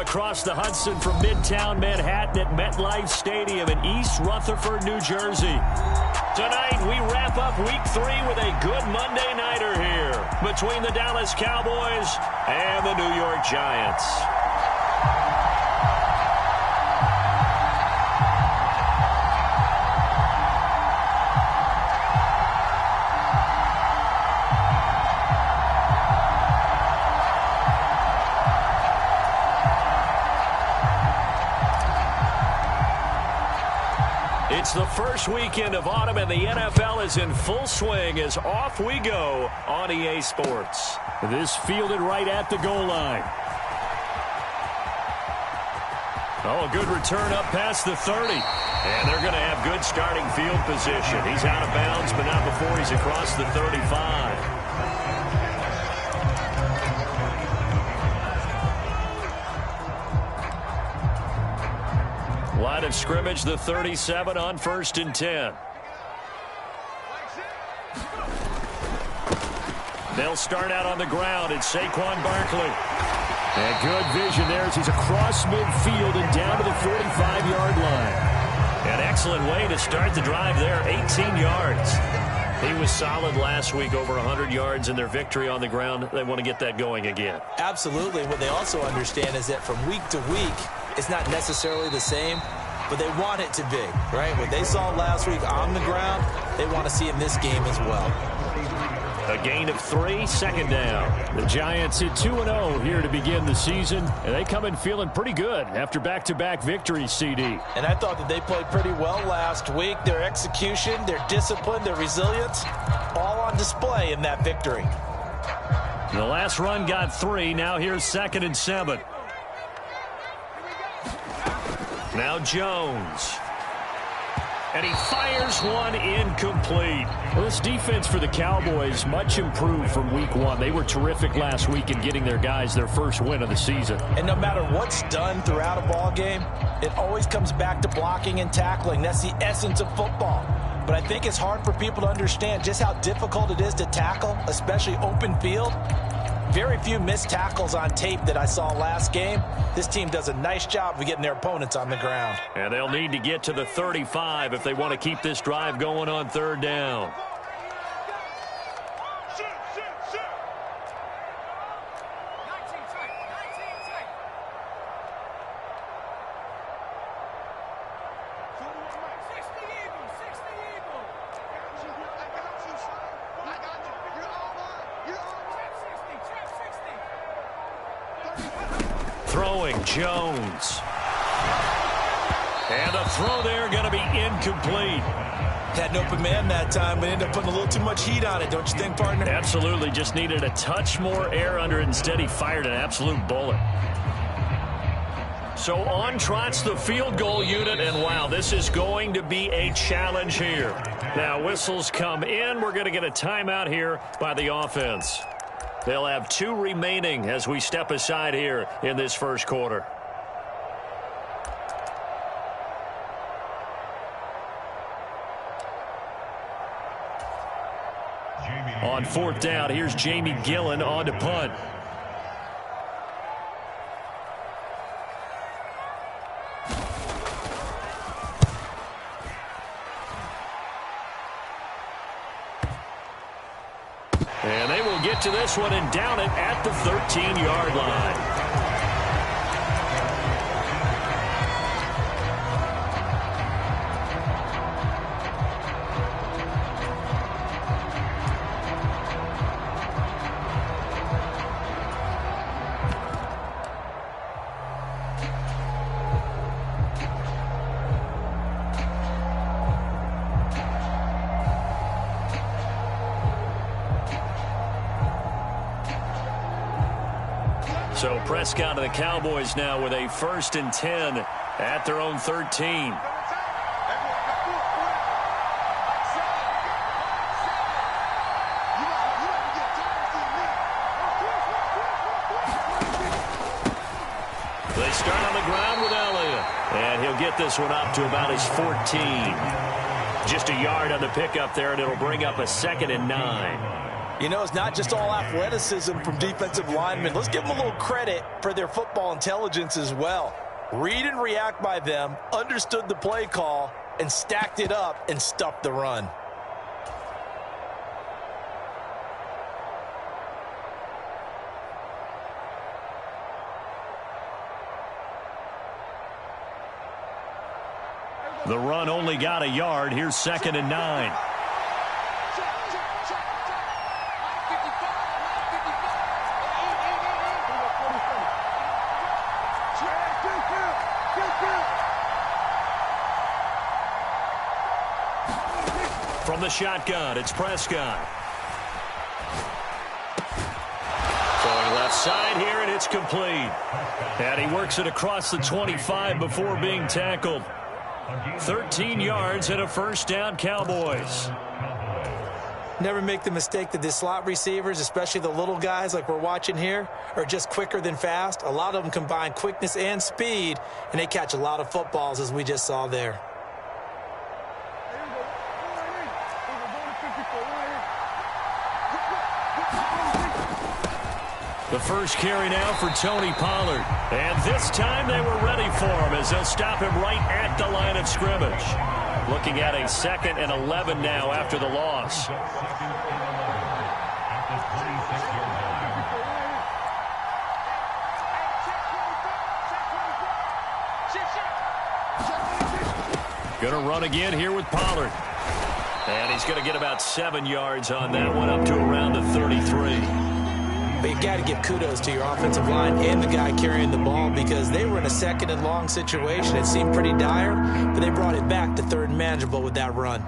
across the Hudson from Midtown Manhattan at MetLife Stadium in East Rutherford, New Jersey. Tonight, we wrap up Week 3 with a good Monday nighter here between the Dallas Cowboys and the New York Giants. It's the first weekend of autumn, and the NFL is in full swing as off we go on EA Sports. This fielded right at the goal line. Oh, a good return up past the 30. And they're going to have good starting field position. He's out of bounds, but not before he's across the 35. Line of scrimmage, the 37 on 1st and 10. They'll start out on the ground. It's Saquon Barkley. And good vision there as he's across midfield and down to the 45-yard line. An excellent way to start the drive there, 18 yards. He was solid last week, over 100 yards in their victory on the ground. They want to get that going again. Absolutely. What they also understand is that from week to week, it's not necessarily the same, but they want it to be, right? What they saw last week on the ground, they want to see in this game as well. A gain of 3, 2nd down. The Giants hit 2-0 here to begin the season, and they come in feeling pretty good after back-to-back victories, CD. And I thought that they played pretty well last week. Their execution, their discipline, their resilience, all on display in that victory. The last run got 3. Now here's 2nd and 7. Now Jones. And he fires one incomplete. Well, this defense for the Cowboys much improved from week 1. They were terrific last week in getting their guys their first win of the season. And no matter what's done throughout a ball game, it always comes back to blocking and tackling. That's the essence of football. But I think it's hard for people to understand just how difficult it is to tackle, especially open field. Very few missed tackles on tape that I saw last game. This team does a nice job of getting their opponents on the ground. And they'll need to get to the 35 if they want to keep this drive going on 3rd down. Throwing, Jones. And a throw there going to be incomplete. Had an open man that time, but ended up putting a little too much heat on it, don't you think, partner? Absolutely. Just needed a touch more air under it. Instead, he fired an absolute bullet. So on trots the field goal unit, and wow, this is going to be a challenge here. Now, whistles come in. We're going to get a timeout here by the offense. They'll have 2 remaining as we step aside here in this first quarter. On 4th down, here's Jamie Gillen on to punt. And they will get to this one and down it at the 13-yard line. So Prescott and the Cowboys now with a 1st and 10 at their own 13. They start on the ground with Elliott. And he'll get this one up to about his 14. Just a yard on the pickup there, and it'll bring up a 2nd and 9. You know, it's not just all athleticism from defensive linemen. Let's give them a little credit for their football intelligence as well. Read and react by them, understood the play call, and stacked it up and stuffed the run. The run only got a yard. Here's 2nd and 9. From the shotgun, it's Prescott. Going left side here, and it's complete. And he works it across the 25 before being tackled. 13 yards and a first down, Cowboys. Never make the mistake that the slot receivers, especially the little guys like we're watching here, are just quicker than fast. A lot of them combine quickness and speed, and they catch a lot of footballs, as we just saw there. The first carry now for Tony Pollard. And this time they were ready for him as they'll stop him right at the line of scrimmage. Looking at a 2nd and 11 now after the loss. Going to run again here with Pollard. And he's going to get about 7 yards on that one, up to around the 33. But you got to give kudos to your offensive line and the guy carrying the ball, because they were in a 2nd and long situation. It seemed pretty dire, but they brought it back to 3rd and manageable with that run.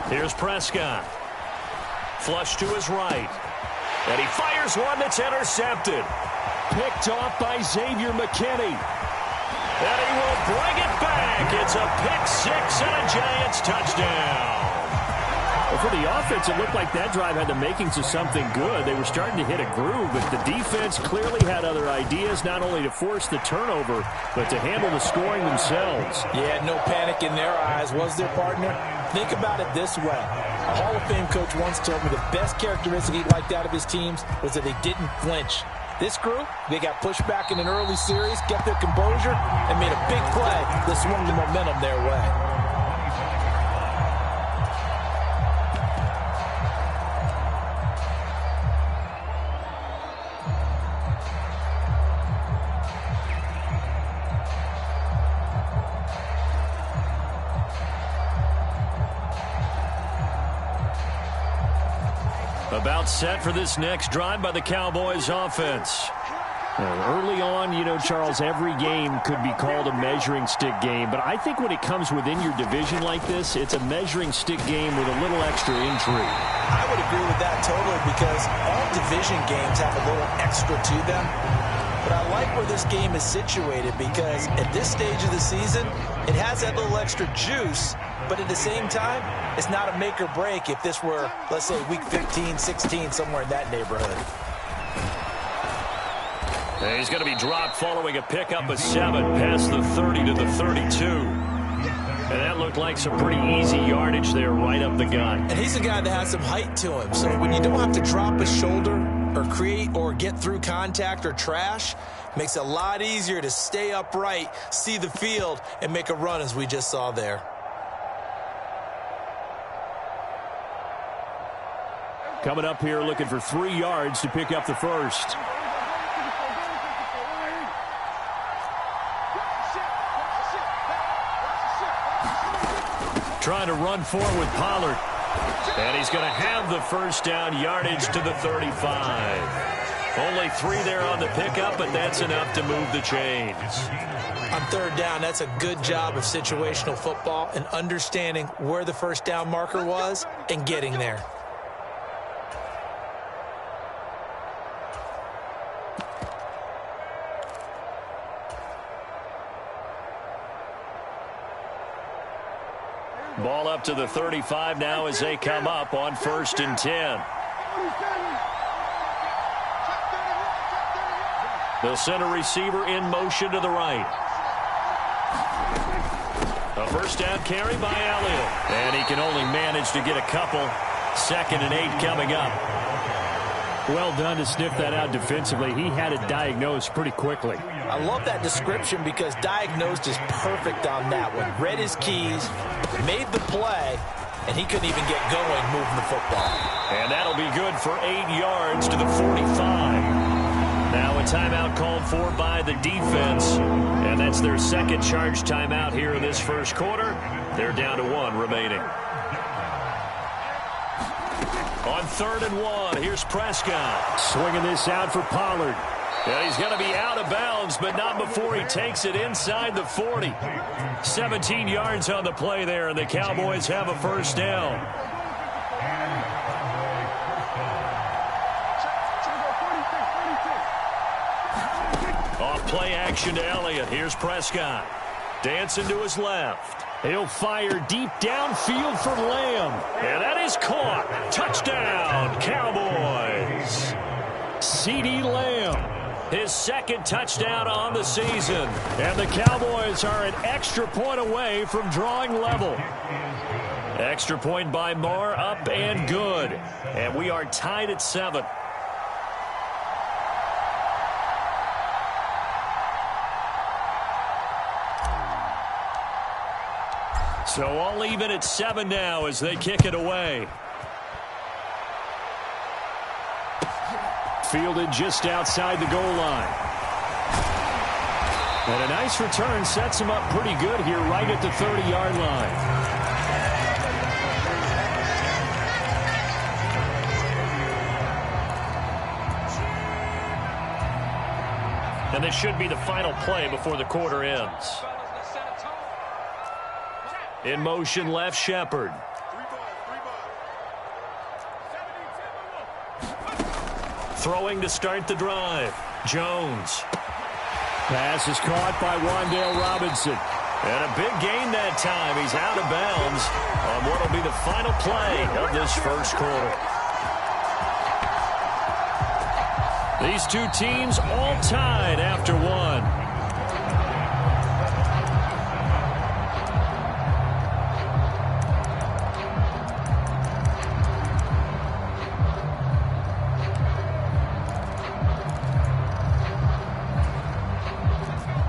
Here's Prescott. Flush to his right. And he fires one that's intercepted. Picked off by Xavier McKinney. And he will bring it back. It's a pick-6 and a Giants touchdown. Well, for the offense, it looked like that drive had the makings of something good. They were starting to hit a groove, but the defense clearly had other ideas, not only to force the turnover, but to handle the scoring themselves. Yeah, no panic in their eyes, was there, partner? Think about it this way. A Hall of Fame coach once told me the best characteristic he liked out of his teams was that they didn't flinch. This group, they got pushed back in an early series, kept their composure, and made a big play that swung the momentum their way. About set for this next drive by the Cowboys offense. Early on, you know, Charles, every game could be called a measuring stick game. But I think when it comes within your division like this, it's a measuring stick game with a little extra intrigue. I would agree with that totally, because all division games have a little extra to them. But I like where this game is situated, because at this stage of the season, it has that little extra juice. But at the same time, it's not a make or break if this were, let's say, week 15, 16, somewhere in that neighborhood. And he's going to be dropped following a pickup of 7 past the 30 to the 32. And that looked like some pretty easy yardage there right up the gut. And he's a guy that has some height to him. So when you don't have to drop a shoulder or create or get through contact or trash, makes it a lot easier to stay upright, see the field, and make a run as we just saw there. Coming up here looking for 3 yards to pick up the first. Trying to run forward with Pollard. And he's going to have the first down, yardage to the 35. Only 3 there on the pickup, but that's enough to move the chains. On 3rd down, that's a good job of situational football and understanding where the first down marker was and getting there. Ball up to the 35 now as they come up on 1st and 10. The center receiver in motion to the right. A first down carry by Elliott. And he can only manage to get a couple. 2nd and 8 coming up. Well done to sniff that out defensively. He had it diagnosed pretty quickly. I love that description because diagnosed is perfect on that one. Read his keys, made the play, and he couldn't even get going moving the football. And that'll be good for 8 yards to the 45. Now a timeout called for by the defense. And that's their 2nd charge timeout here in this 1st quarter. They're down to 1 remaining. On 3rd and 1, here's Prescott. Swinging this out for Pollard. And he's going to be out of bounds, but not before he takes it inside the 40. 17 yards on the play there, and the Cowboys have a first down. Off play action to Elliott. Here's Prescott. Dancing to his left. He'll fire deep downfield for Lamb. And that is caught. Touchdown, Cowboys. CeeDee Lamb. His 2nd touchdown on the season. And the Cowboys are an extra point away from drawing level. Extra point by Moore, up and good. And we are tied at 7. So all even at 7 now as they kick it away. Fielded just outside the goal line. And a nice return sets him up pretty good here right at the 30-yard line. And this should be the final play before the quarter ends. In motion, left, Shepard. Throwing to start the drive. Jones. Pass is caught by Wan'Dale Robinson. And a big gain that time. He's out of bounds on what will be the final play of this 1st quarter. These two teams all tied after 1.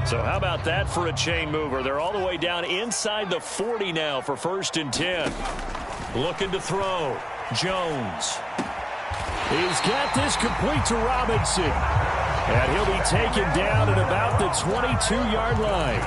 So how about that for a chain mover? They're all the way down inside the 40 now for 1st and 10. Looking to throw. Jones. He's got this complete to Robinson. And he'll be taken down at about the 22-yard line.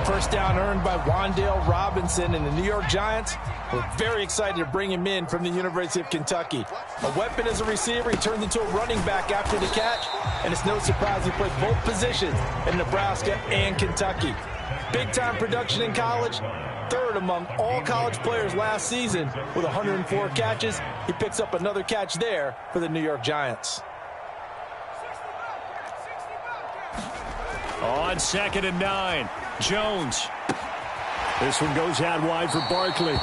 First down earned by Wan'Dale Robinson, and the New York Giants were very excited to bring him in from the University of Kentucky. A weapon as a receiver, he turned into a running back after the catch, and it's no surprise he played both positions in Nebraska and Kentucky. Big-time production in college, 3rd among all college players last season with 104 catches. He picks up another catch there for the New York Giants. On 2nd and 9, Jones. This one goes out wide for Barkley.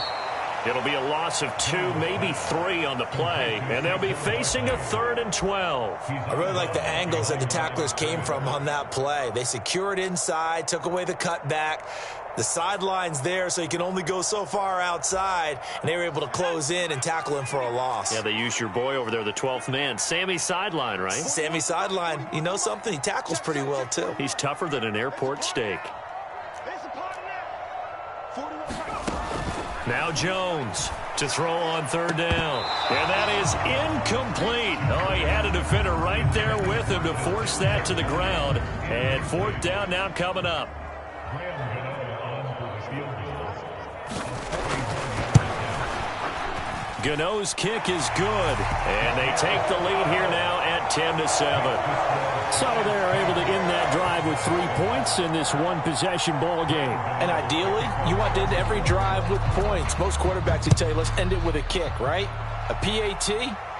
It'll be a loss of 2, maybe 3 on the play, and they'll be facing a 3rd and 12. I really like the angles that the tacklers came from on that play. They secured inside, took away the cutback. The sideline's there, so he can only go so far outside, and they were able to close in and tackle him for a loss. Yeah, they used your boy over there, the 12th man, Sammy Sideline, right? Sammy Sideline. You know something? He tackles pretty well, too. He's tougher than an airport steak. Now Jones to throw on 3rd down. And that is incomplete. Oh, he had a defender right there with him to force that to the ground. And 4th down now coming up. Gano's kick is good. And they take the lead here now at 10-7. So they're able to end that drive with 3 points in this one-possession ball game. And ideally, you want to end every drive with points. Most quarterbacks would tell you, let's end it with a kick, right? A PAT,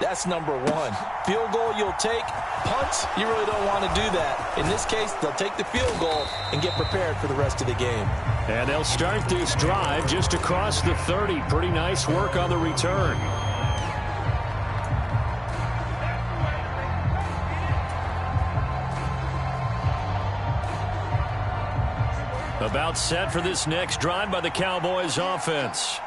that's number one. Field goal you'll take. Punts, you really don't want to do that. In this case, they'll take the field goal and get prepared for the rest of the game. And they'll start this drive just across the 30. Pretty nice work on the return. About set for this next drive by the Cowboys offense.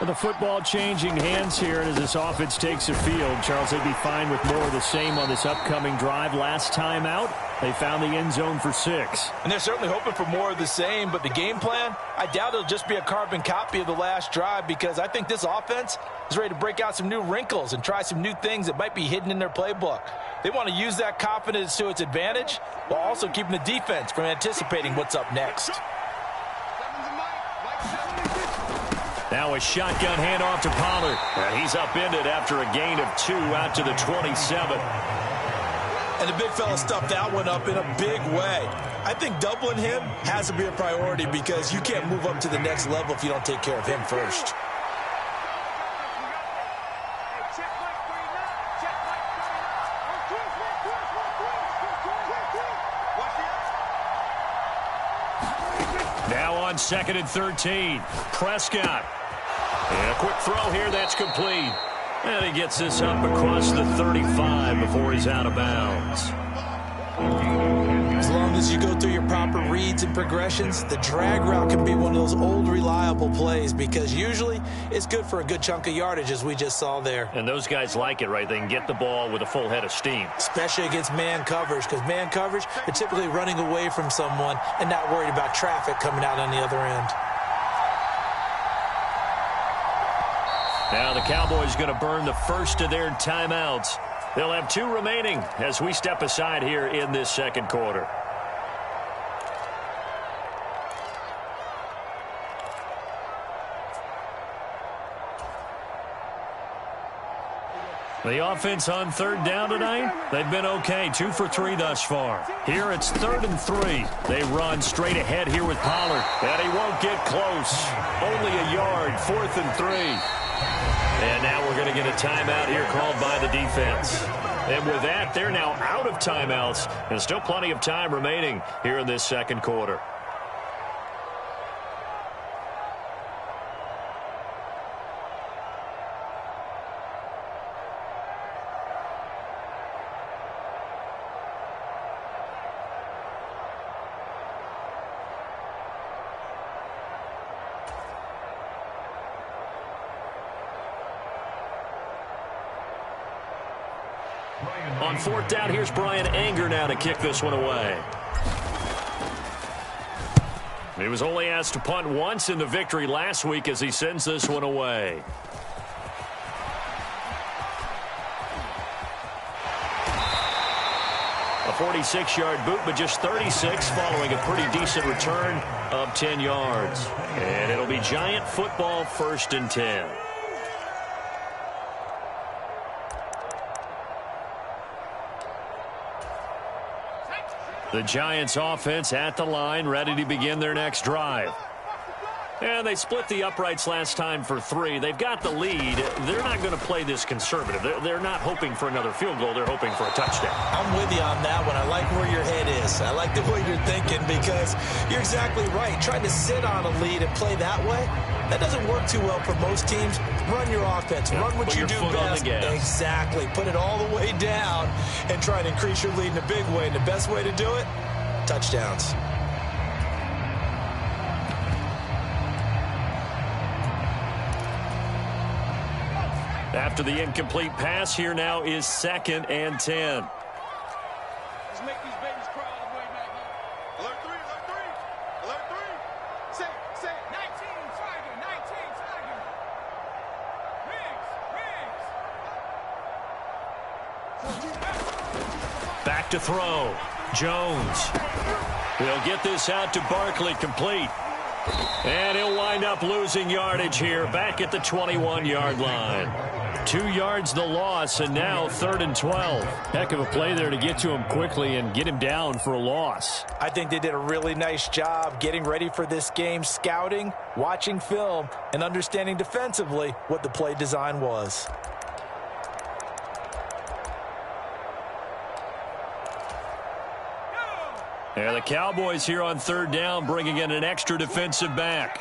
The football changing hands here as this offense takes the field. Charles, they'd be fine with more of the same on this upcoming drive. Last time out, they found the end zone for 6. And they're certainly hoping for more of the same, but the game plan, I doubt it'll just be a carbon copy of the last drive, because I think this offense is ready to break out some new wrinkles and try some new things that might be hidden in their playbook. They want to use that confidence to its advantage while also keeping the defense from anticipating what's up next. Now a shotgun handoff to Pollard. And he's upended after a gain of 2 out to the 27. And the big fella stuffed that one up in a big way. I think doubling him has to be a priority, because you can't move up to the next level if you don't take care of him first. Now on 2nd and 13. Prescott. And a quick throw here, that's complete. And he gets this up across the 35 before he's out of bounds. As long as you go through your proper reads and progressions, the drag route can be one of those old reliable plays, because usually it's good for a good chunk of yardage, as we just saw there. And those guys like it, right? They can get the ball with a full head of steam. Especially against man coverage, because man coverage, they're typically running away from someone and not worried about traffic coming out on the other end. Now the Cowboys going to burn the first of their timeouts. They'll have 2 remaining as we step aside here in this second quarter. The offense on 3rd down tonight, they've been okay. 2 for 3 thus far. Here it's 3rd and 3. They run straight ahead here with Pollard. And he won't get close. Only a yard. 4th and 3. And now we're going to get a timeout here called by the defense. And with that, they're now out of timeouts. And still plenty of time remaining here in this second quarter. On 4th down, here's Brian Anger now to kick this one away. He was only asked to punt once in the victory last week as he sends this one away. A 46-yard boot, but just 36 following a pretty decent return of 10 yards. And it'll be Giant football, 1st and 10. The Giants offense at the line, ready to begin their next drive. And they split the uprights last time for 3. They've got the lead. They're not going to play this conservative. They're not hoping for another field goal. They're hoping for a touchdown. I'm with you on that one. I like where your head is. I like the way you're thinking, because you're exactly right. Trying to sit on a lead and play that way, that doesn't work too well for most teams. Run your offense. Run what you do best. Exactly. Put it all the way down and try to increase your lead in a big way. And the best way to do it, touchdowns. After the incomplete pass, here now is 2nd and 10. Let's make these babies cry all the way back. Alert 3, alert 3, alert 3. Say, 19, Tiger, 19, Tiger. Riggs. Back to throw. Jones. He'll get this out to Barkley, complete. And he'll wind up losing yardage here, back at the 21-yard line. 2 yards the loss, and now 3rd and 12. Heck of a play there to get to him quickly and get him down for a loss. I think they did a really nice job getting ready for this game, scouting, watching film, and understanding defensively what the play design was. And the Cowboys here on third down bringing in an extra defensive back.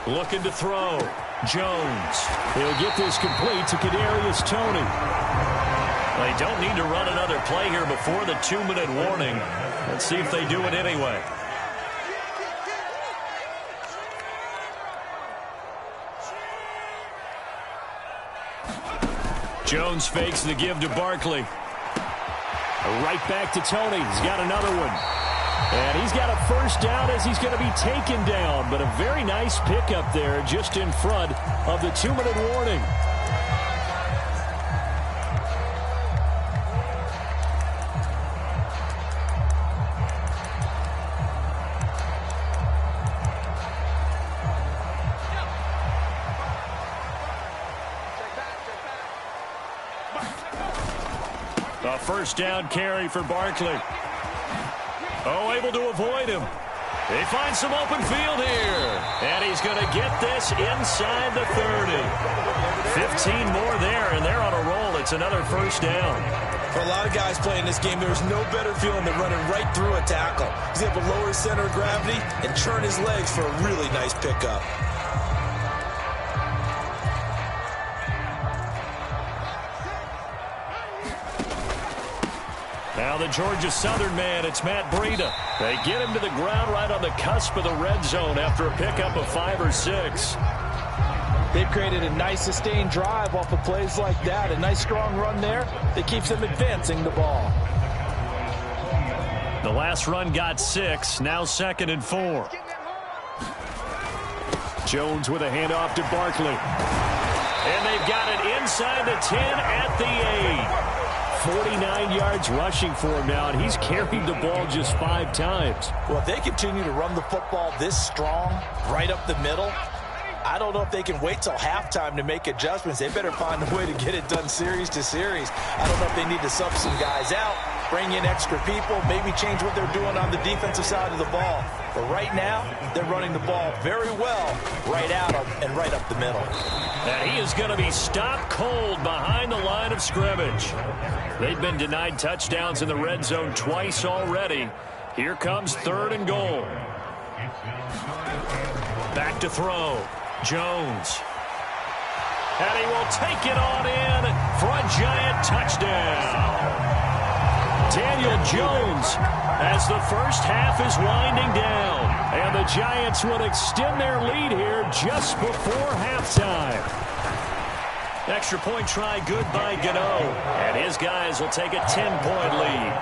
Looking to throw. Jones. He'll get this complete to Kadarius Toney. They don't need to run another play here before the 2-minute warning. Let's see if they do it anyway. Jones fakes the give to Barkley. Right back to Toney. He's got another one. And he's got a first down as he's going to be taken down. But a very nice pickup there just in front of the 2-minute warning. A first down carry for Barkley. Oh, able to avoid him. They find some open field here. And he's going to get this inside the 30. 15 more there, and they're on a roll. It's another first down. For a lot of guys playing this game, there's no better feeling than running right through a tackle. He's able to lower his center of gravity and turn his legs for a really nice pickup. Now the Georgia Southern man, it's Matt Breida. They get him to the ground right on the cusp of the red zone after a pickup of 5 or 6. They've created a nice sustained drive off of plays like that. A nice strong run there that keeps them advancing the ball. The last run got 6, now 2nd and 4. Jones with a handoff to Barkley. And they've got it inside the 10 at the 8. 49 yards rushing for him now, and he's carried the ball just 5 times. Well, if they continue to run the football this strong, right up the middle, I don't know if they can wait till halftime to make adjustments. They better find a way to get it done series to series. I don't know if they need to sub some guys out, bring in extra people, maybe change what they're doing on the defensive side of the ball. But right now, they're running the ball very well right out and right up the middle. And he is going to be stopped cold behind the line of scrimmage. They've been denied touchdowns in the red zone twice already. Here comes 3rd and goal. Back to throw. Jones. And he will take it on in for a giant touchdown. Daniel Jones, as the first half is winding down. And the Giants will extend their lead here just before halftime. Extra point try good by Gano. And his guys will take a 10-point lead.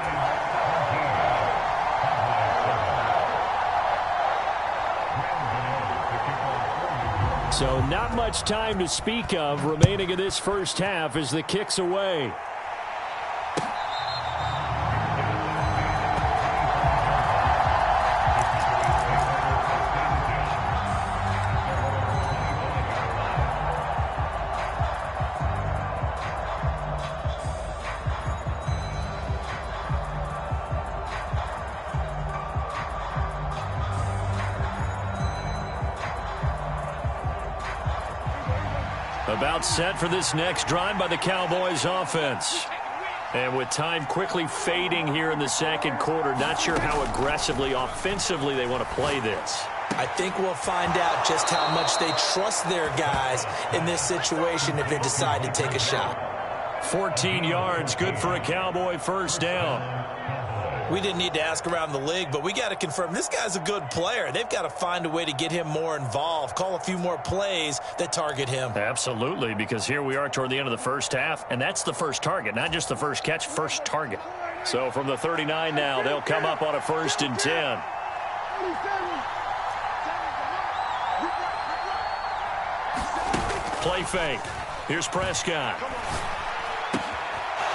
So not much time to speak of remaining in this first half as the kick's away. About set for this next drive by the Cowboys offense. And with time quickly fading here in the second quarter, not sure how aggressively, offensively they want to play this. I think we'll find out just how much they trust their guys in this situation if they decide to take a shot. 14 yards, good for a Cowboy first down. We didn't need to ask around the league, but we got to confirm this guy's a good player. They've got to find a way to get him more involved, call a few more plays that target him. Absolutely, because here we are toward the end of the first half, and that's the first target, not just the first catch, first target. So from the 39 now, they'll come up on a 1st and 10. Play fake. Here's Prescott.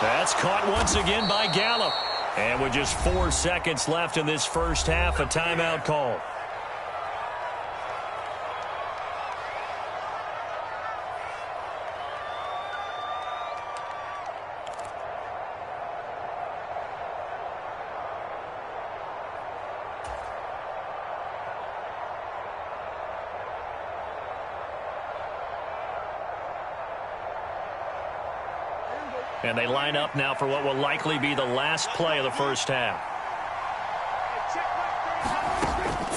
That's caught once again by Gallup. And with just 4 seconds left in this first half, a timeout call. And they line up now for what will likely be the last play of the first half.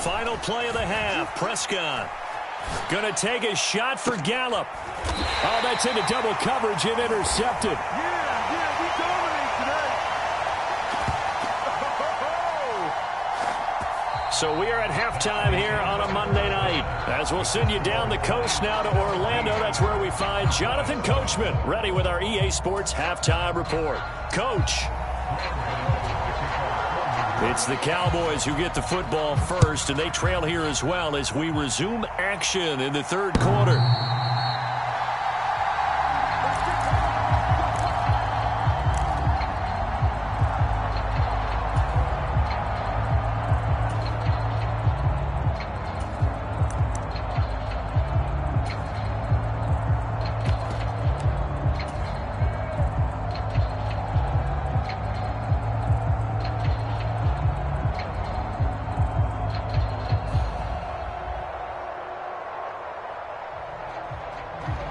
Final play of the half. Prescott going to take a shot for Gallup. Oh, that's into double coverage and intercepted. Yeah, we dominate today. So we are at halftime here on a Monday night. As we'll send you down the coast now to Orlando. That's where we find Jonathan Coachman ready with our EA Sports halftime report. Coach. It's the Cowboys who get the football first, and they trail here as well as we resume action in the third quarter.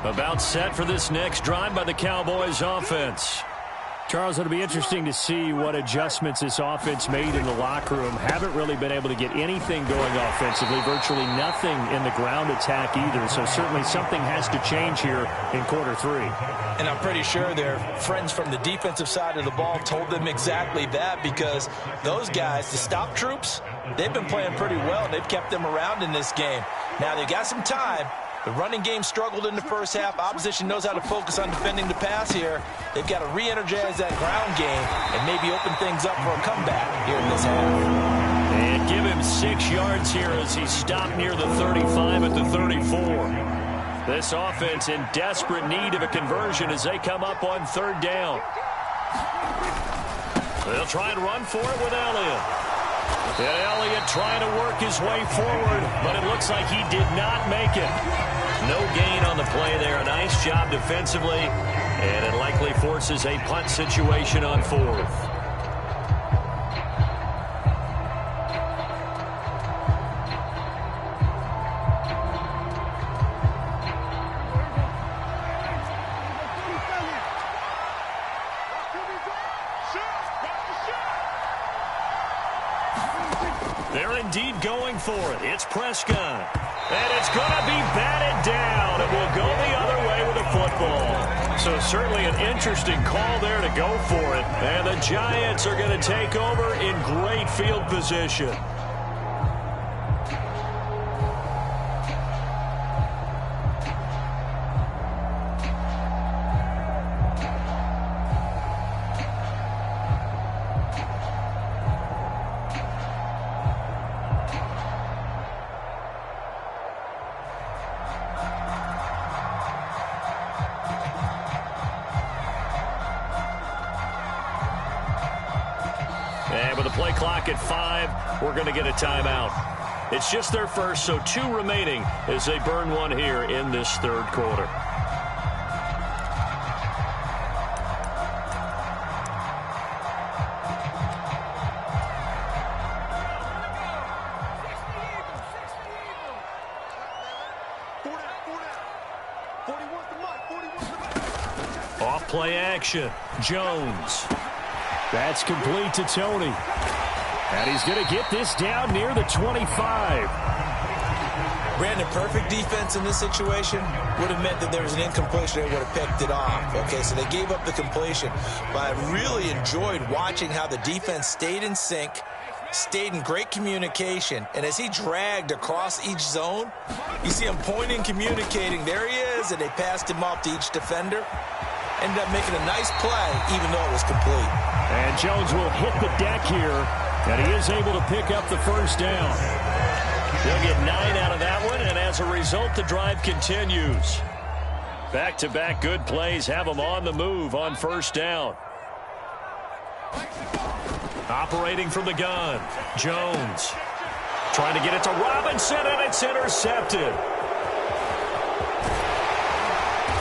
About set for this next drive by the Cowboys offense. Charles, it'll be interesting to see what adjustments this offense made in the locker room. Haven't really been able to get anything going offensively, virtually nothing in the ground attack either. So certainly something has to change here in quarter three. And I'm pretty sure their friends from the defensive side of the ball told them exactly that, because those guys, the stop troops, they've been playing pretty well. They've kept them around in this game. Now they've got some time. The running game struggled in the first half. Opposition knows how to focus on defending the pass here. They've got to re-energize that ground game and maybe open things up for a comeback here in this half. And give him 6 yards here as he stopped near the 35 at the 34. This offense in desperate need of a conversion as they come up on third down. They'll try and run for it with Elliott. And Elliott trying to work his way forward, but it looks like he did not make it. No gain on the play there. A nice job defensively, and it likely forces a punt situation on fourth. They're indeed going for it. It's Prescott. And it's going to be batted down. It will go the other way with the football. So certainly an interesting call there to go for it. And the Giants are going to take over in great field position. And with the play clock at 5, we're going to get a timeout. It's just their first, so 2 remaining as they burn one here in this third quarter. Off play action. Jones. That's complete to Tony. And he's going to get this down near the 25. Brandon, perfect defense in this situation would have meant that there was an incompletion. They would have picked it off. Okay, so they gave up the completion. But I really enjoyed watching how the defense stayed in sync, stayed in great communication. And as he dragged across each zone, you see him pointing, communicating. There he is, and they passed him off to each defender. Ended up making a nice play, even though it was complete. And Jones will hit the deck here, and he is able to pick up the first down. They'll get 9 out of that one, and as a result, the drive continues. Back-to-back good plays have them on the move on first down. Operating from the gun, Jones. Trying to get it to Robinson, and it's intercepted.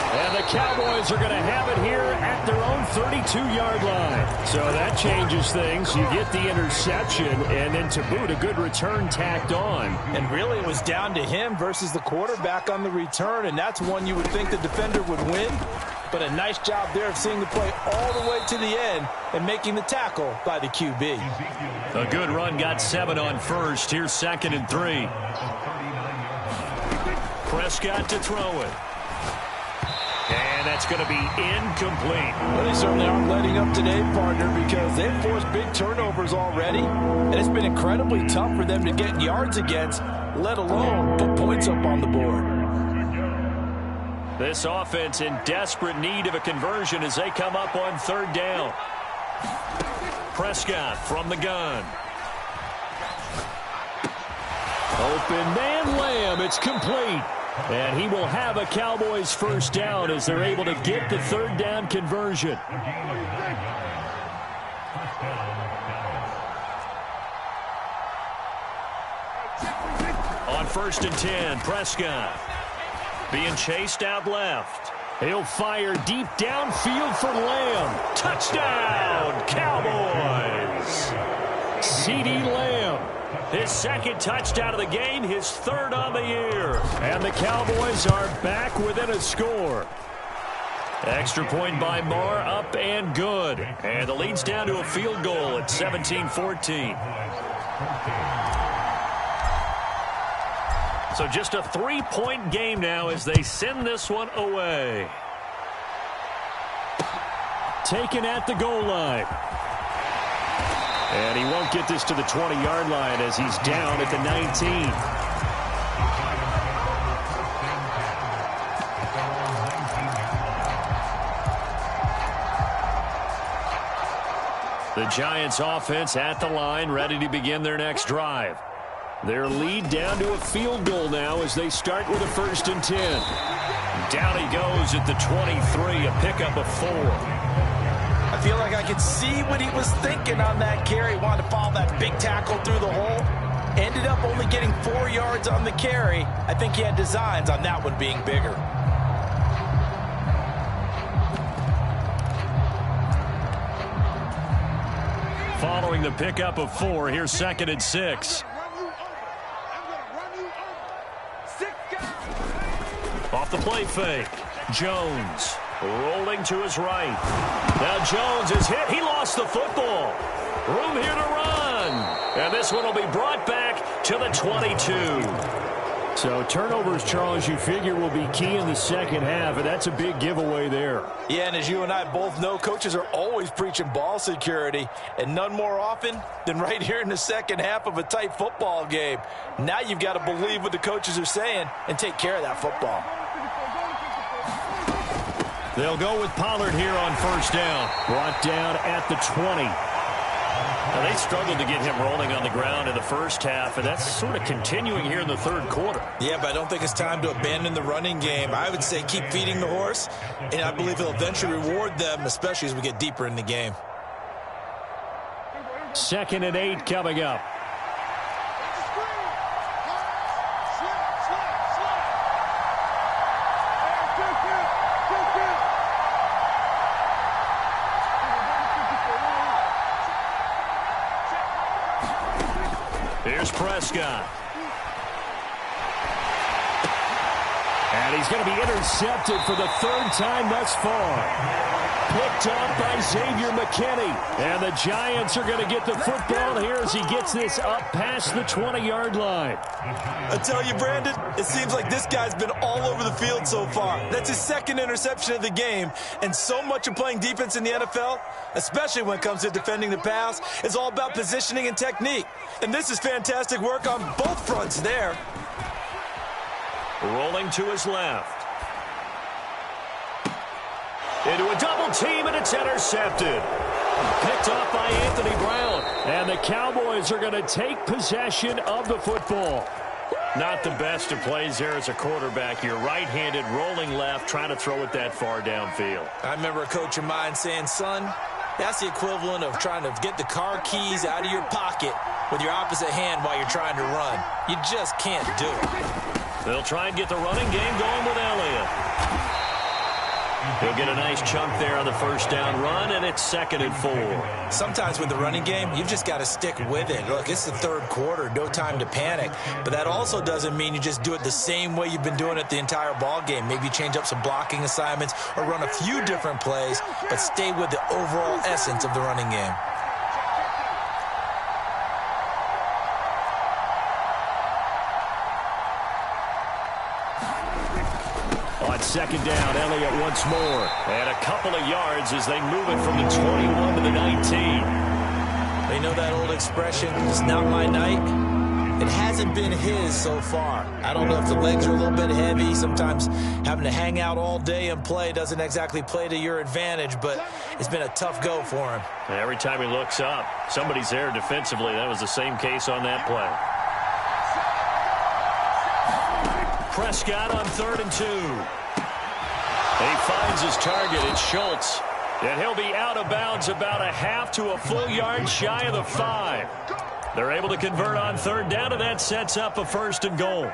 And the Cowboys are going to have it here at their own 32-yard line. So that changes things. You get the interception, and then to boot, a good return tacked on. And really, it was down to him versus the quarterback on the return, and that's one you would think the defender would win. but a nice job there of seeing the play all the way to the end and making the tackle by the QB. A good run got 7 on first. Here's 2nd and 3. Prescott to throw it. And that's going to be incomplete. Well, they certainly aren't letting up today, partner, because they've forced big turnovers already, and it's been incredibly tough for them to get yards against, let alone put points up on the board. This offense in desperate need of a conversion as they come up on 3rd down. Prescott from the gun. Open man Lamb. It's complete. And he will have a Cowboys first down as they're able to get the 3rd down conversion. On 1st and 10, Prescott being chased out left. He'll fire deep downfield for Lamb. Touchdown, Cowboys! CeeDee Lamb. His 2nd touchdown of the game, his 3rd on the year. And the Cowboys are back within a score. Extra point by Marr, up and good. And the lead's down to a field goal at 17-14. So just a 3-point game now as they send this one away. Taken at the goal line. And he won't get this to the 20-yard line as he's down at the 19. The Giants offense at the line, ready to begin their next drive. Their lead down to a field goal now as they start with a 1st and 10. Down he goes at the 23, a pickup of 4. I feel like I could see what he was thinking on that carry. He wanted to follow that big tackle through the hole. Ended up only getting 4 yards on the carry. I think he had designs on that one being bigger. Following the pickup of 4, here's 2nd and 6. Off the play fake. Jones rolling to his right. Now Jones is hit. He lost the football. Room here to run. And this one will be brought back to the 22. So turnovers, Charles, you figure will be key in the second half, and that's a big giveaway there. Yeah, and as you and I both know, coaches are always preaching ball security, and none more often than right here in the second half of a tight football game. Now you've got to believe what the coaches are saying and take care of that football. They'll go with Pollard here on 1st down. Brought down at the 20. Now, they struggled to get him rolling on the ground in the first half, and that's sort of continuing here in the 3rd quarter. Yeah, but I don't think it's time to abandon the running game. I would say keep feeding the horse, and I believe he'll eventually reward them, especially as we get deeper in the game. 2nd and 8 coming up. Here's Prescott. And he's going to be intercepted for the 3rd time thus far. Picked up by Xavier McKinney. And the Giants are going to get the football here as he gets this up past the 20-yard line. I tell you, Brandon, it seems like this guy's been all over the field so far. That's his 2nd interception of the game. And so much of playing defense in the NFL, especially when it comes to defending the pass, is all about positioning and technique. And this is fantastic work on both fronts there. Rolling to his left. Into a double team, and it's intercepted. Picked off by Anthony Brown. And the Cowboys are going to take possession of the football. Not the best of plays there as a quarterback. You're right-handed, rolling left, trying to throw it that far downfield. I remember a coach of mine saying, son, that's the equivalent of trying to get the car keys out of your pocket with your opposite hand while you're trying to run. You just can't do it. They'll try and get the running game going with Elliott. He'll get a nice chunk there on the first down run, and it's 2nd and 4. Sometimes with the running game, you've just got to stick with it. Look, it's the third quarter, no time to panic. But that also doesn't mean you just do it the same way you've been doing it the entire ball game. Maybe change up some blocking assignments or run a few different plays, but stay with the overall essence of the running game. On 2nd down, Elliott once more. And a couple of yards as they move it from the 21 to the 19. They know that old expression, it's not my night. It hasn't been his so far. I don't know if the legs are a little bit heavy. Sometimes having to hang out all day and play doesn't exactly play to your advantage, but it's been a tough go for him. And every time he looks up, somebody's there defensively. That was the same case on that play. Prescott on 3rd and 2. He finds his target. It's Schultz. And he'll be out of bounds about a half to a full yard shy of the 5. They're able to convert on 3rd down, and that sets up a 1st and goal.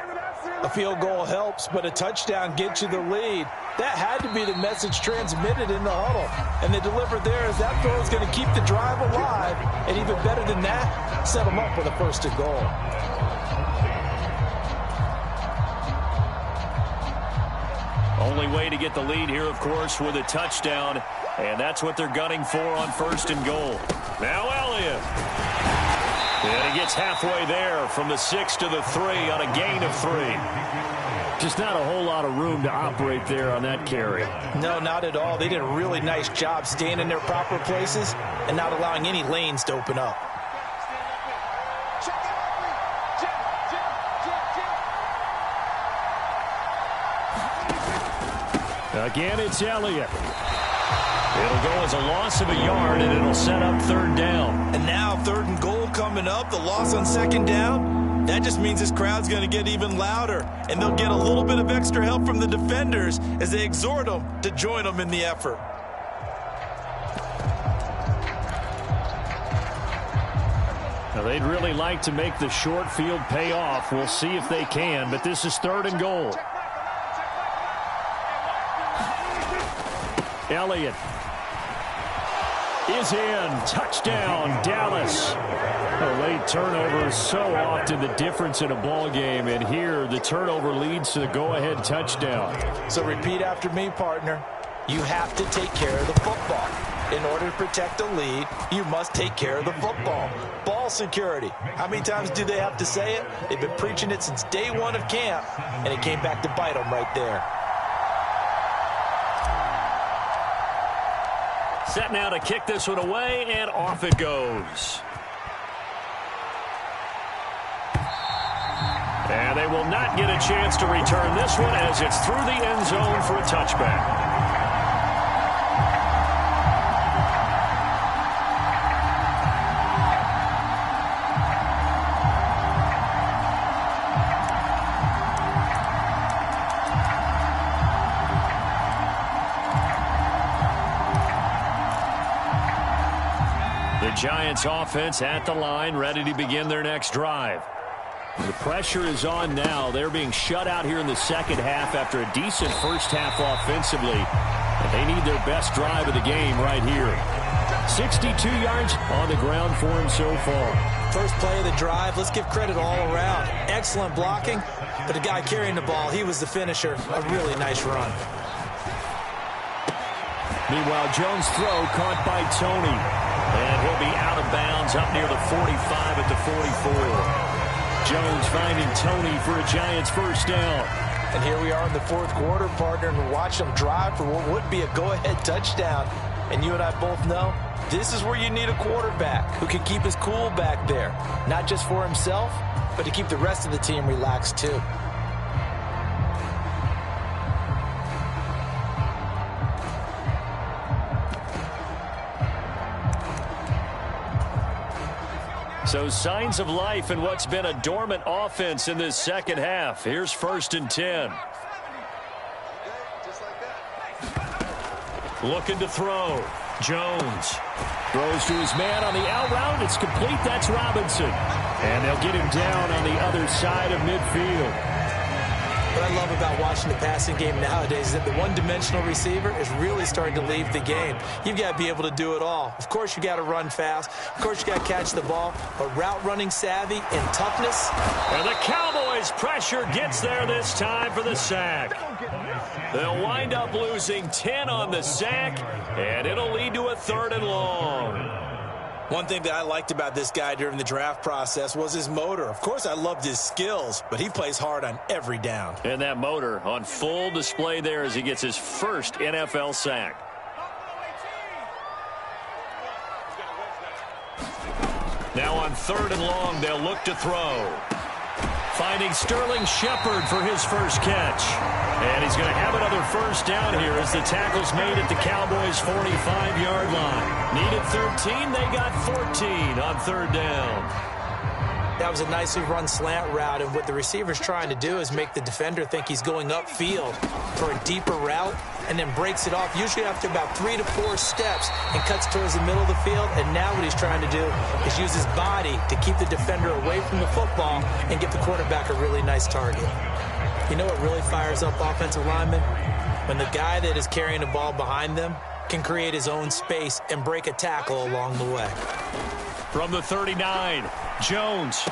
A field goal helps, but a touchdown gets you the lead. That had to be the message transmitted in the huddle. And they delivered there as that throw is going to keep the drive alive. And even better than that, set them up with a 1st and goal. Only way to get the lead here, of course, with a touchdown. And that's what they're gunning for on 1st and goal. Now Elliott. And he gets halfway there from the 6 to the 3 on a gain of 3. Just not a whole lot of room to operate there on that carry. No, not at all. They did a really nice job staying in their proper places and not allowing any lanes to open up. Again, it's Elliott. It'll go as a loss of a yard, and it'll set up 3rd down. And now 3rd and goal coming up, the loss on 2nd down. That just means this crowd's going to get even louder, and they'll get a little bit of extra help from the defenders as they exhort them to join them in the effort. Now, they'd really like to make the short field pay off. We'll see if they can, but this is 3rd and goal. Elliott is in. Touchdown, Dallas. A late turnover is so often the difference in a ball game, and here the turnover leads to the go-ahead touchdown. So repeat after me, partner. You have to take care of the football. In order to protect the lead, you must take care of the football. Ball security. How many times do they have to say it? They've been preaching it since day one of camp, and it came back to bite them right there. Set now to kick this one away, and off it goes. And they will not get a chance to return this one as it's through the end zone for a touchback. Giants offense at the line, ready to begin their next drive. The pressure is on now. They're being shut out here in the second half after a decent first half offensively. And they need their best drive of the game right here. 62 yards on the ground for him so far. First play of the drive, let's give credit all around. Excellent blocking, but the guy carrying the ball, he was the finisher. A really nice run. Meanwhile, Jones' throw caught by Tony. And he'll be out of bounds up near the 45 at the 44. Jones finding Tony for a Giants first down. And here we are in the 4th quarter, partner, and watch them drive for what would be a go-ahead touchdown. And you and I both know this is where you need a quarterback who can keep his cool back there. Not just for himself, but to keep the rest of the team relaxed too. So signs of life in what's been a dormant offense in this second half. Here's 1st and 10. Looking to throw. Jones throws to his man on the out route. It's complete. That's Robinson. And they'll get him down on the other side of midfield. What I love about watching the passing game nowadays is that the one-dimensional receiver is really starting to leave the game. You've got to be able to do it all. Of course, you got to run fast. Of course, you got to catch the ball. But route running savvy and toughness. And the Cowboys pressure gets there this time for the sack. They'll wind up losing 10 on the sack, and it'll lead to a 3rd and long. One thing that I liked about this guy during the draft process was his motor. Of course, I loved his skills, but he plays hard on every down. And that motor on full display there as he gets his first NFL sack. Now on 3rd and long, they'll look to throw. Finding Sterling Shepard for his first catch. And he's going to have another first down here as the tackle's made at the Cowboys' 45-yard line. Needed 13, they got 14 on 3rd down. That was a nicely run slant route, and what the receiver's trying to do is make the defender think he's going upfield for a deeper route and then breaks it off, usually after about 3 to 4 steps, and cuts towards the middle of the field. And now what he's trying to do is use his body to keep the defender away from the football and get the quarterback a really nice target. You know what really fires up offensive linemen? When the guy that is carrying the ball behind them can create his own space and break a tackle along the way. From the 39, Jones.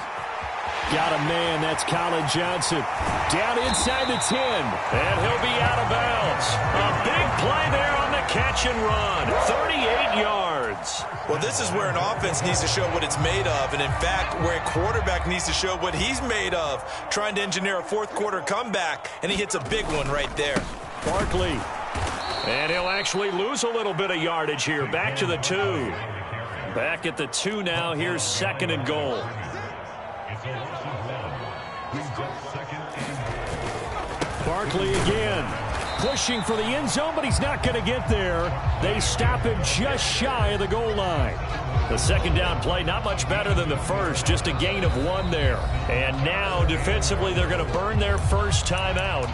Got a man, that's Colin Johnson. Down inside the 10. And he'll be out of bounds. A big play there on the catch and run. 38 yards. Well, this is where an offense needs to show what it's made of. And, in fact, where a quarterback needs to show what he's made of. Trying to engineer a fourth-quarter comeback, and he hits a big one right there. Barkley. And he'll actually lose a little bit of yardage here. Back to the 2. Back at the 2 now. Here's 2nd and goal. Barkley again. Pushing for the end zone, but he's not going to get there. They stop him just shy of the goal line. The 2nd down play, not much better than the first. Just a gain of 1 there. And now, defensively, they're going to burn their first time out.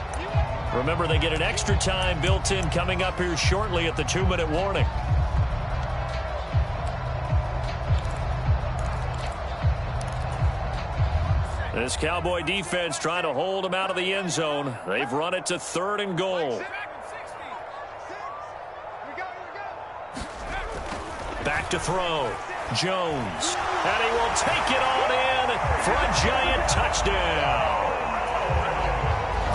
Remember, they get an extra time built in coming up here shortly at the 2-minute warning. This Cowboy defense trying to hold him out of the end zone. They've run it to 3rd and goal. Back to throw. Jones. And he will take it on in for a giant touchdown.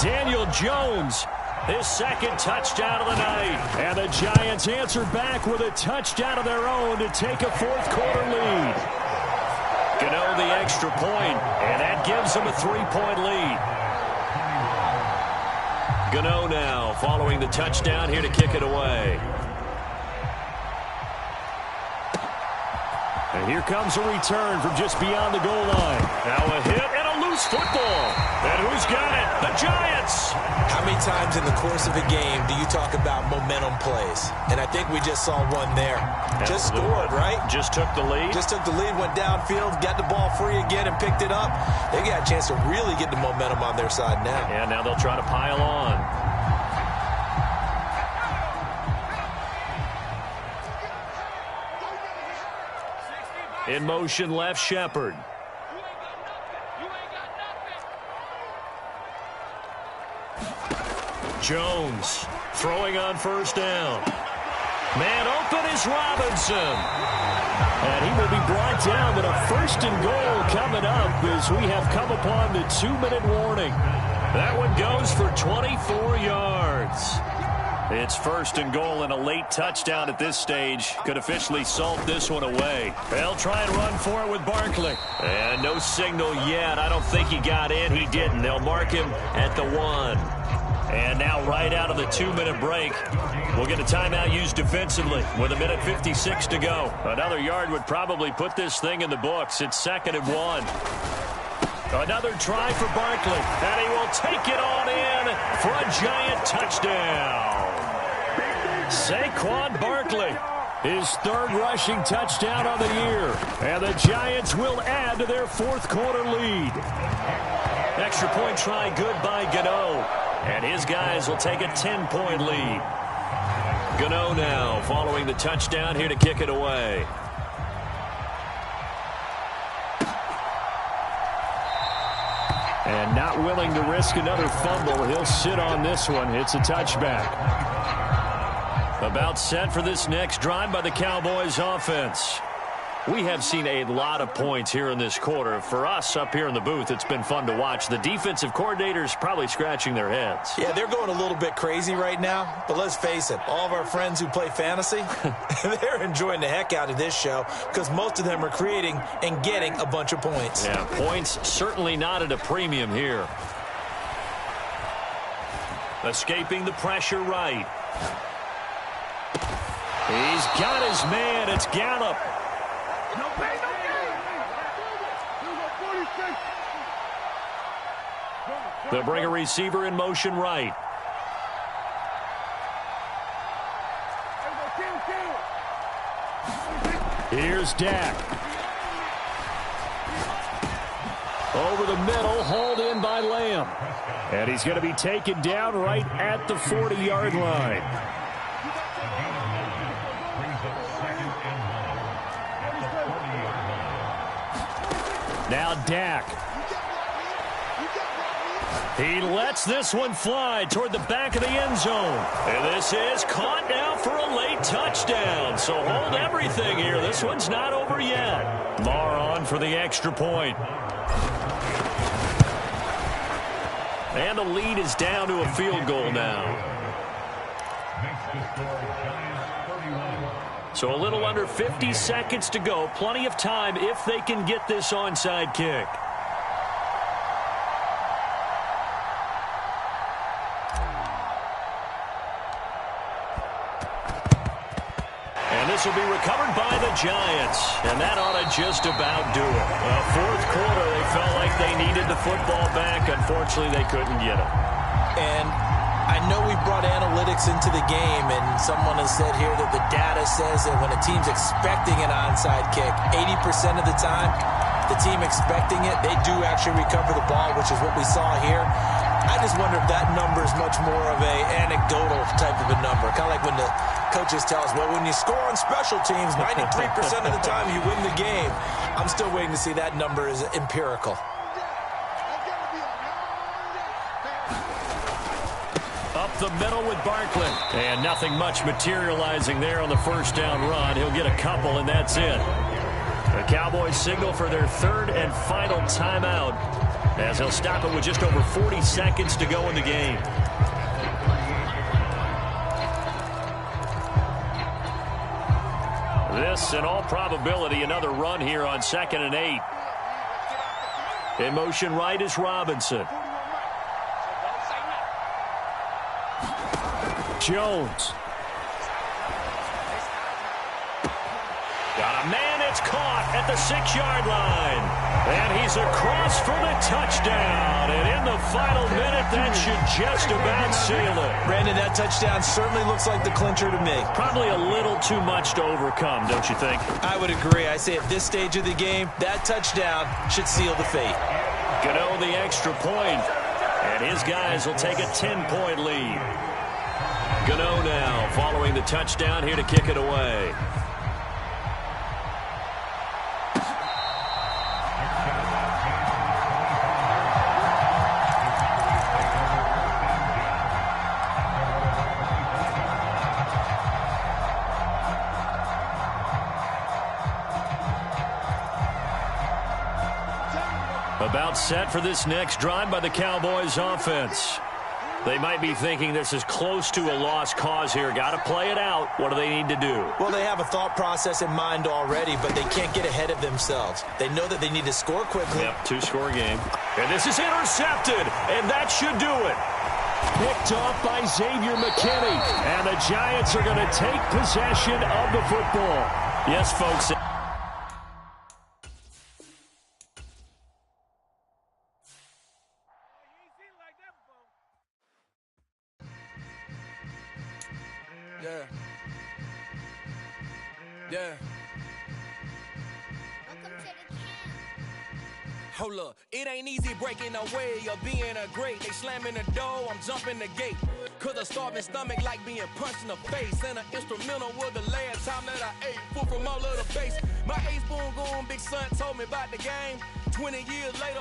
Daniel Jones, his 2nd touchdown of the night. And the Giants answer back with a touchdown of their own to take a 4th-quarter lead. Gano the extra point, and that gives them a 3-point lead. Gano now following the touchdown here to kick it away. And here comes a return from just beyond the goal line. Now a hit and a loose football. And who's got it? The Giants. How many times in the course of a game do you talk about momentum plays? And I think we just saw one there. Just scored, right? Just took the lead. Just took the lead, went downfield, got the ball free again, and picked it up. They got a chance to really get the momentum on their side now. And now they'll try to pile on. In motion, left Shepard. Jones throwing on 1st down. Man open is Robinson. And he will be brought down with a 1st and goal coming up as we have come upon the 2-minute warning. That one goes for 24 yards. It's 1st and goal and a late touchdown at this stage. Could officially salt this one away. They'll try and run for it with Barkley. And no signal yet. I don't think he got in. He didn't. They'll mark him at the 1. And now right out of the 2-minute break, we'll get a timeout used defensively with 1:56 to go. Another yard would probably put this thing in the books. It's 2nd and 1. Another try for Barkley. And he will take it on in for a giant touchdown. Saquon Barkley, his 3rd rushing touchdown of the year. And the Giants will add to their 4th-quarter lead. Extra point try good by Gano. And his guys will take a 10-point lead. Gano now following the touchdown here to kick it away. And not willing to risk another fumble. He'll sit on this one. It's a touchback. About set for this next drive by the Cowboys offense. We have seen a lot of points here in this quarter. For us up here in the booth, it's been fun to watch. The defensive coordinators probably scratching their heads. Yeah, they're going a little bit crazy right now. But let's face it, all of our friends who play fantasy, they're enjoying the heck out of this show because most of them are creating and getting a bunch of points. Yeah, points certainly not at a premium here. Escaping the pressure right. He's got his man. It's Gallup. No pay, no gain. They'll bring a receiver in motion right. Here's Dak. Over the middle, hauled in by Lamb. And he's going to be taken down right at the 40-yard line. Now Dak. He lets this one fly toward the back of the end zone. And this is caught now for a late touchdown. So hold everything here. This one's not over yet. Marr on for the extra point. And the lead is down to a field goal now. So a little under 50 seconds to go. Plenty of time if they can get this onside kick. And this will be recovered by the Giants. And that ought to just about do it. Fourth quarter, they felt like they needed the football back. Unfortunately, they couldn't get it. And I know we brought analytics into the game, and someone has said here that the data says that when a team's expecting an onside kick, 80% of the time, the team expecting it, they do actually recover the ball, which is what we saw here. I just wonder if that number is much more of a anecdotal type of a number. Kind of like when the coaches tell us, well, when you score on special teams, 93% of the time you win the game. I'm still waiting to see that number is empirical. The middle with Barkley. And nothing much materializing there on the first down run. He'll get a couple, and that's it. The Cowboys signal for their third and final timeout as he'll stop it with just over 40 seconds to go in the game. This, in all probability, another run here on 2nd and 8. In motion right is Robinson. Jones. Got a man, it's caught at the 6-yard line. And he's across for the touchdown. And in the final minute, that should just about seal it. Brandon, that touchdown certainly looks like the clincher to me. Probably a little too much to overcome, don't you think? I would agree. I say at this stage of the game, that touchdown should seal the fate. Gano the extra point. And his guys will take a 10-point lead. Gano now following the touchdown here to kick it away. About set for this next drive by the Cowboys offense. They might be thinking this is close to a lost cause here. Got to play it out. What do they need to do? Well, they have a thought process in mind already, but they can't get ahead of themselves. They know that they need to score quickly. Yep, 2-score game. And this is intercepted, and that should do it. Picked off by Xavier McKinney. And the Giants are going to take possession of the football. Yes, folks. Yeah. Hold up, it ain't easy breaking away or being a great. They slamming the door, I'm jumping the gate. Cause a starving stomach like being punched in the face. And an instrumental was the last time that I ate. Food from all of the base. My ace boom goon, big son told me about the game. 20 years later,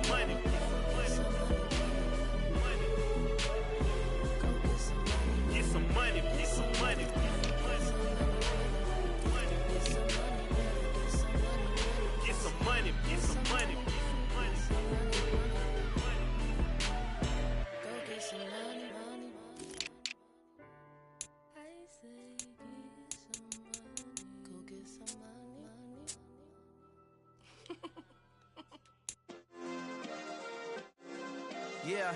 Yeah.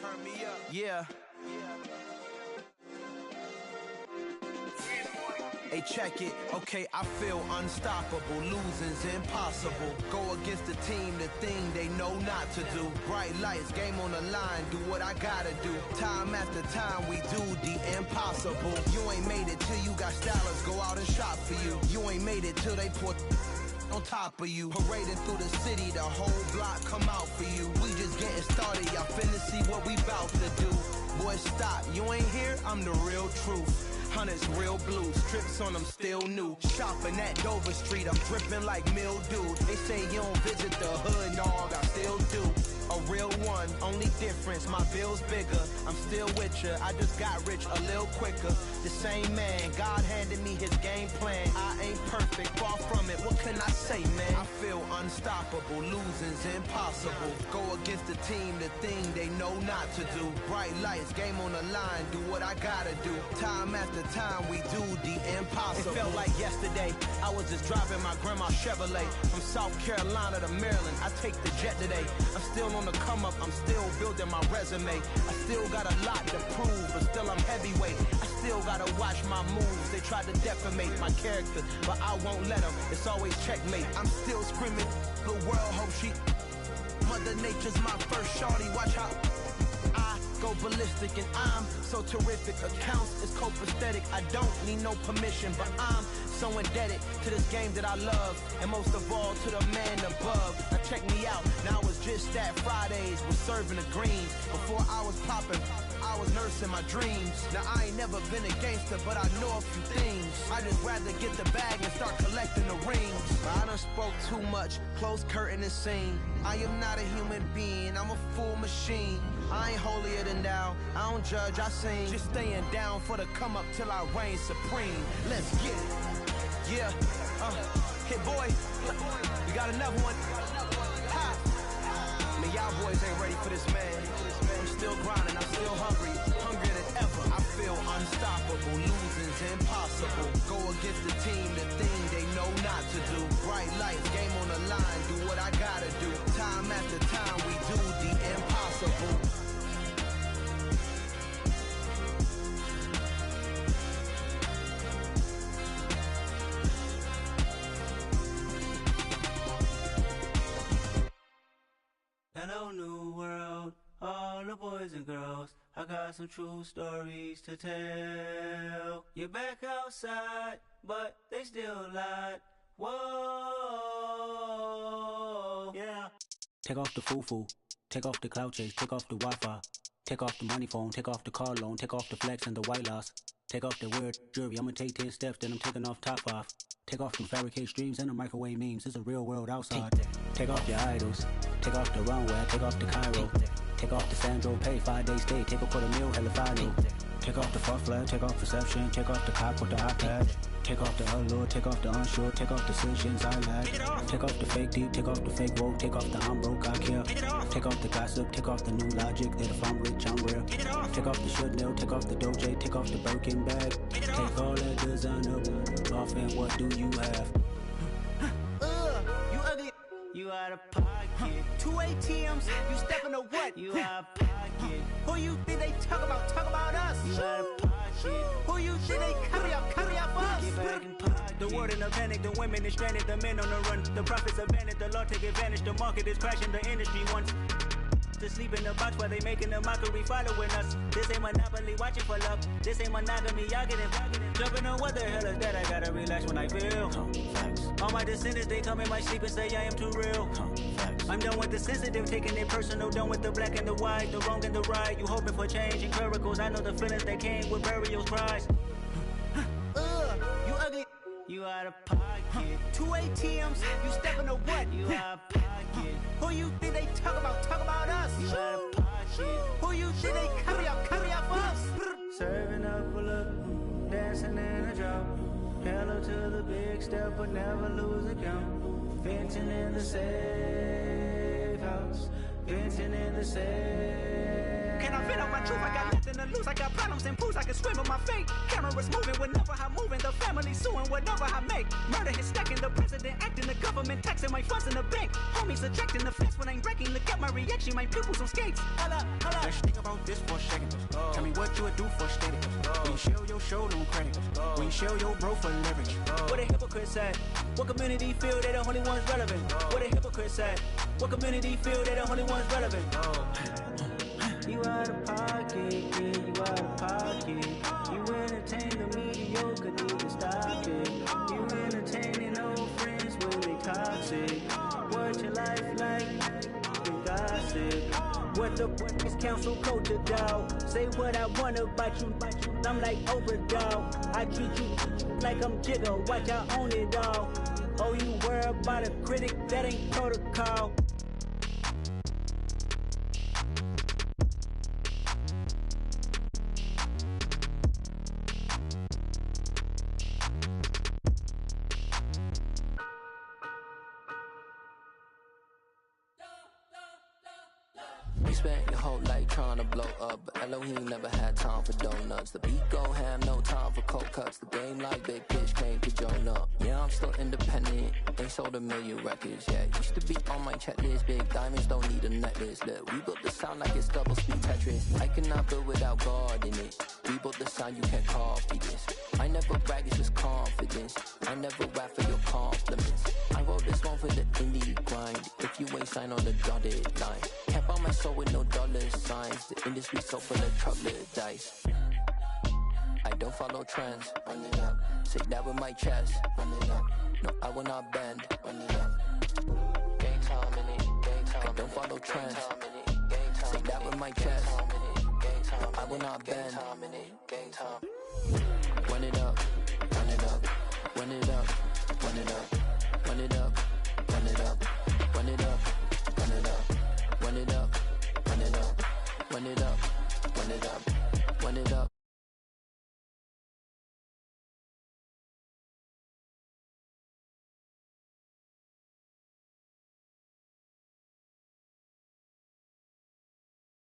Turn me up. Yeah. Hey, check it. Okay, I feel unstoppable. Losing's impossible. Go against the team, the thing they know not to do. Bright lights, game on the line, do what I gotta do. Time after time, we do the impossible. You ain't made it till you got stylers, go out and shop for you. You ain't made it till they put on top of you. Parading through the city, the whole block come out for you. We just getting started, y'all finna see what we bout to do. Boy, stop, you ain't here, I'm the real truth. Hunters real blue, strips on them still new. Shopping at Dover Street, I'm dripping like mildew. They say you don't visit the hood, dog, I still do. A real one, only difference, my bill's bigger. I'm still with ya, I just got rich a little quicker. The same man, God handed me his game plan. I ain't perfect, far from it, what can I say, man? I feel unstoppable, losing's impossible. Go against the team, the thing they know not to do. Bright lights, game on the line, do what I gotta do. Time after time, we do the impossible. It felt like yesterday, I was just driving my grandma's Chevrolet. From South Carolina to Maryland, I take the jet today. I'm still on the come up, I'm still building my resume. I still got a lot to prove, but still I'm heavyweight. I still gotta watch my moves. They tried to defamate my character, but I won't let them. It's always checkmate. I'm still screaming, the world hope she. Mother Nature's my first shorty, watch how I go ballistic and I'm so terrific. Accounts is copacetic, I don't need no permission, but I'm so indebted to this game that I love, and most of all to the man above. Now check me out, now it's just that Fridays was serving the greens. Before I was popping, I was nursing my dreams. Now I ain't never been a gangster, but I know a few things. I just rather get the bag and start collecting the rings. But I done spoke too much, close curtain and scene. I am not a human being, I'm a full machine. I ain't holier than thou, I don't judge, I sing. Just staying down for the come up till I reign supreme. Let's get it. Yeah, hit boy, we got another one. Ha! Man, y'all boys ain't ready for this, man. I'm still grinding, I'm still hungry, hungrier than ever. I feel unstoppable, losing's impossible. Go against the team, the thing they know not to do. Bright lights, game on the line, do what I gotta do. Time after time, we do the impossible. Hello, new world, all the boys and girls. I got some true stories to tell. You're back outside, but they still lied. Whoa, yeah. Take off the foo-foo, take off the cloud chase, take off the Wi-Fi, take off the money phone, take off the car loan, take off the flex and the white loss. Take off the weird jewelry, I'ma take 10 steps, then I'm taking off top 5. Take off them fabricated streams and the microwave memes. It's a real world outside. Take off your idols. Take off the runway. Take off the Cairo. Take off the Sandro Pay. 5 days stay. Take a $250,000 hella follow. Take off the fuck flag. Take off perception. Take off the cop with the iPad. Take off the allure. Take off the unsure. Take off the decisions I lack. Take off the fake deep. Take off the fake woke. Take off the I'm broke. I care. Take off the gossip. Take off the new logic that if I'm rich I'm real. Take off the Chanel. Take off the Doja. Take off the Birkin bag. Take all that designer off and what do you have? You ugly. You out of pocket. 2 ATMs. You stepping to what? You out of pocket. Who you think they talk about? Talk about us. You out of pocket. Who you think they carry up for us? Get back in pocket. The world in a panic. The women is stranded. The men on the run. The profits abandoned. The law take advantage. The market is crashing. The industry wants to sleep in the box while they making a mockery following us. This ain't Monopoly, watching for love. This ain't monogamy, y'all getting jumping on what the hell is that? I gotta relax when I feel. All my descendants, they come in my sleep and say I am too real. I'm done with the sensitive, taking it personal. Done with the black and the white, the wrong and the right. You hoping for change and miracles. I know the feelings that came with burial cries. You ugly. You out of pocket. 2 ATMs. You stepping to what? You out of pocket. Who you think they talk about? Talk about us. You out of pocket. Who you think they carry up for us? Serving up a look, dancing in a drop. Hello to the big step, but never lose a count. Venting in the safe house. Venting in the safe. can I vent out my truth? I got nothing to lose. I got problems and pools. I can swim with my fate. Cameras moving whenever I'm moving. The family suing whatever I make. Murder is stacking. The president acting. The government taxing my funds in the bank. Homies ejecting the fence when I'm breaking. Look at my reaction. My pupils on skates. Holla, holla. Let's think about this for a second. Tell me what you would do for static. When you show your show, no credit. When you show your bro for leverage. What a hypocrite said. What community feel they the only ones relevant? What a hypocrite said. What community feel they the only ones relevant? You out of pocket, yeah, you out of pocket. You entertain the mediocre, need to stop it. You entertaining old friends when they toxic. What your life like? The gossip. What the fuck is council culture, dog? Say what I want about you, I'm like overdog. I treat you like I'm Jigga, watch I own it all. Oh, you worry about a critic, that ain't protocol. You spent your whole life trying to blow up, but Elohim never had time for donuts. The beat go ham, no time for cold cuts. The game like big pitch came to join up. Yeah, I'm still independent, ain't sold a million records yet. Used to be on my checklist, big diamonds don't need a necklace. Look, we built the sound like it's double speed Tetris. I cannot build without God in it. We built the sound, you can't copy this. I never brag, it's just confidence. I never rap for your compliments. I wrote this one for the indie grind. If you ain't signed on the dotted line, can't buy my soul with no dollar signs. The industry so full of troubled dice. I don't follow trends. Run it up. Say that with my chest. Run it up. No, I will not bend. Run it up. Gang time in it. Gang time. I don't follow trends. Say that with my chest. No, I will not bend. Gang time. Run it up. Run it up. Run it up. Run it up. Run it up. Run it up. Run it up. Run it up. Run it up. Run it up. Run it up. Run it up. Run it up.